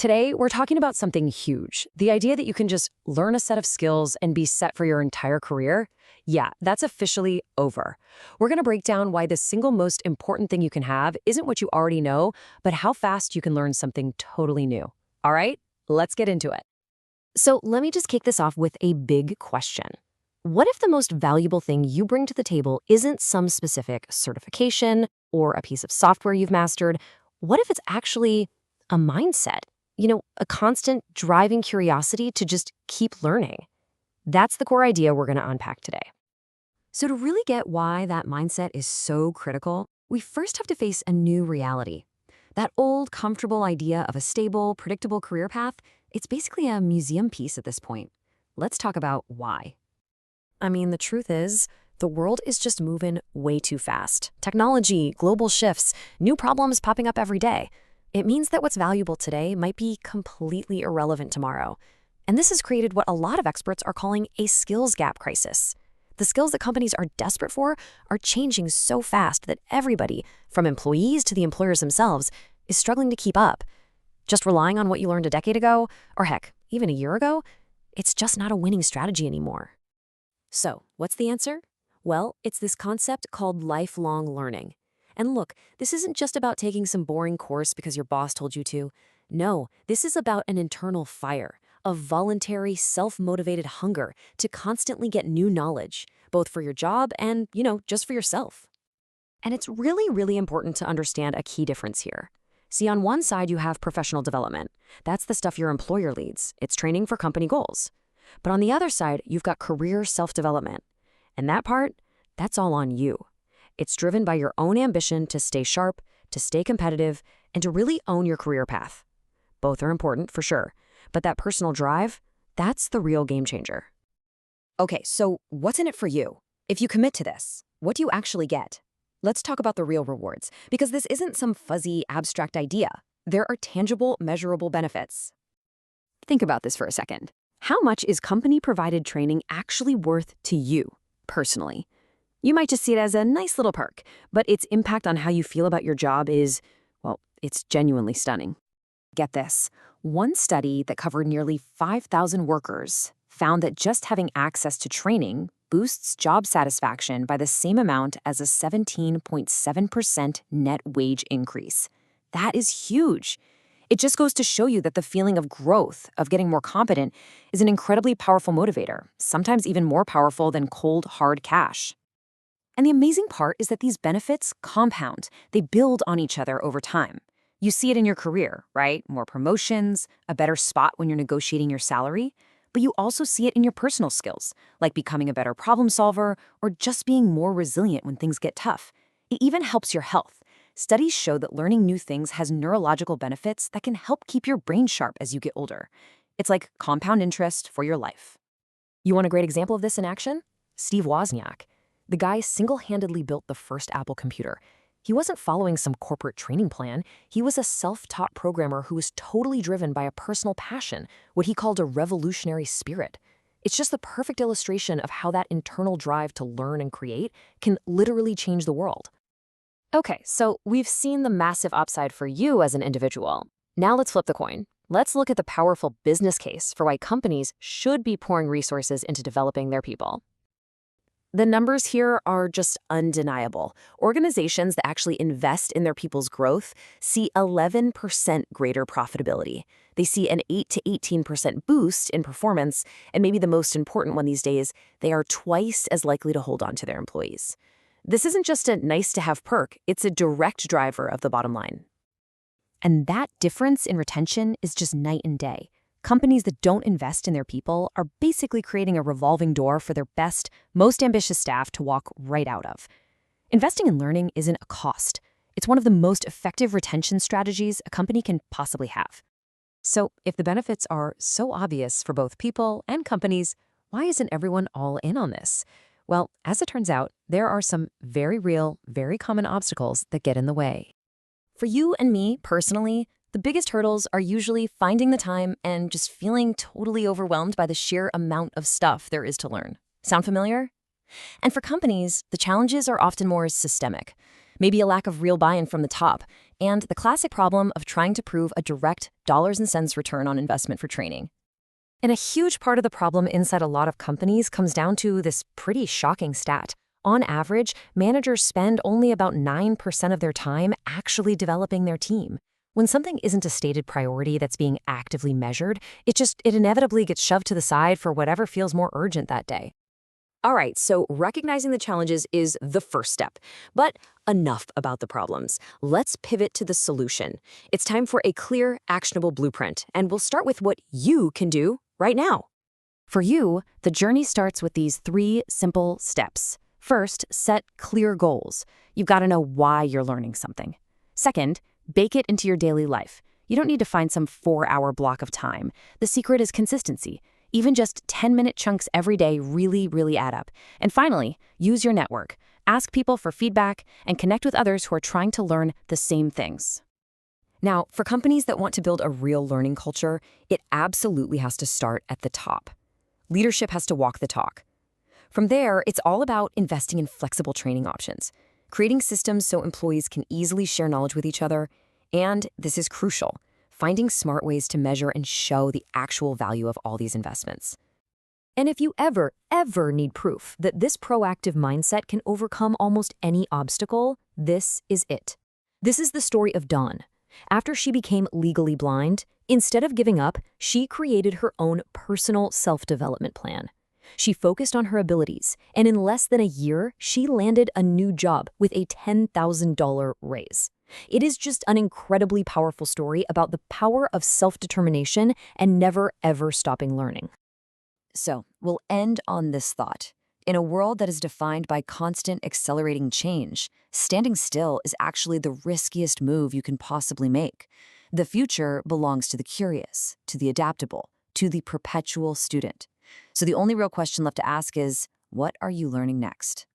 Today, we're talking about something huge. The idea that you can just learn a set of skills and be set for your entire career. Yeah, that's officially over. We're going to break down why the single most important thing you can have isn't what you already know, but how fast you can learn something totally new. All right, let's get into it. So let me just kick this off with a big question. What if the most valuable thing you bring to the table isn't some specific certification or a piece of software you've mastered? What if it's actually a mindset? A constant driving curiosity to just keep learning. That's the core idea we're going to unpack today. So to really get why that mindset is so critical, we first have to face a new reality. That old, comfortable idea of a stable, predictable career path, it's basically a museum piece at this point. Let's talk about why. The truth is, the world is just moving way too fast. Technology, global shifts, new problems popping up every day. It means that what's valuable today might be completely irrelevant tomorrow. And this has created what a lot of experts are calling a skills gap crisis. The skills that companies are desperate for are changing so fast that everybody, from employees to the employers themselves, is struggling to keep up. Just relying on what you learned a decade ago, or heck, even a year ago, it's just not a winning strategy anymore. So, what's the answer? Well, it's this concept called lifelong learning. And look, this isn't just about taking some boring course because your boss told you to. No, this is about an internal fire, a voluntary, self-motivated hunger to constantly get new knowledge, both for your job and, just for yourself. And it's really, really important to understand a key difference here. See, on one side, you have professional development. That's the stuff your employer leads. It's training for company goals. But on the other side, you've got career self-development. And that part, that's all on you. It's driven by your own ambition to stay sharp, to stay competitive, and to really own your career path. Both are important, for sure. But that personal drive, that's the real game changer. Okay, so what's in it for you? If you commit to this, what do you actually get? Let's talk about the real rewards, because this isn't some fuzzy, abstract idea. There are tangible, measurable benefits. Think about this for a second. How much is company-provided training actually worth to you, personally? You might just see it as a nice little perk, but its impact on how you feel about your job is, well, it's genuinely stunning. Get this. One study that covered nearly 5,000 workers found that just having access to training boosts job satisfaction by the same amount as a 17.7% net wage increase. That is huge. It just goes to show you that the feeling of growth, of getting more competent, is an incredibly powerful motivator, sometimes even more powerful than cold, hard cash. And the amazing part is that these benefits compound. They build on each other over time. You see it in your career, right? More promotions, a better spot when you're negotiating your salary. But you also see it in your personal skills, like becoming a better problem solver or just being more resilient when things get tough. It even helps your health. Studies show that learning new things has neurological benefits that can help keep your brain sharp as you get older. It's like compound interest for your life. You want a great example of this in action? Steve Wozniak. The guy single-handedly built the first Apple computer. He wasn't following some corporate training plan. He was a self-taught programmer who was totally driven by a personal passion, what he called a revolutionary spirit. It's just the perfect illustration of how that internal drive to learn and create can literally change the world. Okay, so we've seen the massive upside for you as an individual. Now let's flip the coin. Let's look at the powerful business case for why companies should be pouring resources into developing their people. The numbers here are just undeniable. Organizations that actually invest in their people's growth see 11% greater profitability. They see an 8 to 18% boost in performance, and maybe the most important one these days, they are twice as likely to hold on to their employees. This isn't just a nice-to-have perk, it's a direct driver of the bottom line. And that difference in retention is just night and day. Companies that don't invest in their people are basically creating a revolving door for their best, most ambitious staff to walk right out of. Investing in learning isn't a cost. It's one of the most effective retention strategies a company can possibly have. So, if the benefits are so obvious for both people and companies, why isn't everyone all in on this? Well, as it turns out, there are some very real, very common obstacles that get in the way. For you and me, personally, the biggest hurdles are usually finding the time and just feeling totally overwhelmed by the sheer amount of stuff there is to learn. Sound familiar? And for companies, the challenges are often more systemic. maybe a lack of real buy-in from the top, and the classic problem of trying to prove a direct dollars and cents return on investment for training. And a huge part of the problem inside a lot of companies comes down to this pretty shocking stat. On average, managers spend only about 9% of their time actually developing their team. When something isn't a stated priority that's being actively measured, it inevitably gets shoved to the side for whatever feels more urgent that day. All right, so recognizing the challenges is the first step. But enough about the problems. Let's pivot to the solution. It's time for a clear, actionable blueprint, and we'll start with what you can do right now. For you, the journey starts with these 3 simple steps. First, set clear goals. You've got to know why you're learning something. Second, bake it into your daily life. You don't need to find some 4-hour block of time. The secret is consistency. Even just 10-minute chunks every day really add up. And finally, use your network. Ask people for feedback and connect with others who are trying to learn the same things. Now, for companies that want to build a real learning culture, it absolutely has to start at the top. Leadership has to walk the talk. From there, it's all about investing in flexible training options, creating systems so employees can easily share knowledge with each other, and this is crucial, finding smart ways to measure and show the actual value of all these investments. And if you ever need proof that this proactive mindset can overcome almost any obstacle, this is it. This is the story of Dawn. After she became legally blind, instead of giving up, she created her own personal self-development plan. She focused on her abilities, and in less than a year, she landed a new job with a $10,000 raise. It is just an incredibly powerful story about the power of self-determination and never, ever stopping learning. So, we'll end on this thought. In a world that is defined by constant accelerating change, standing still is actually the riskiest move you can possibly make. The future belongs to the curious, to the adaptable, to the perpetual student. So the only real question left to ask is, what are you learning next?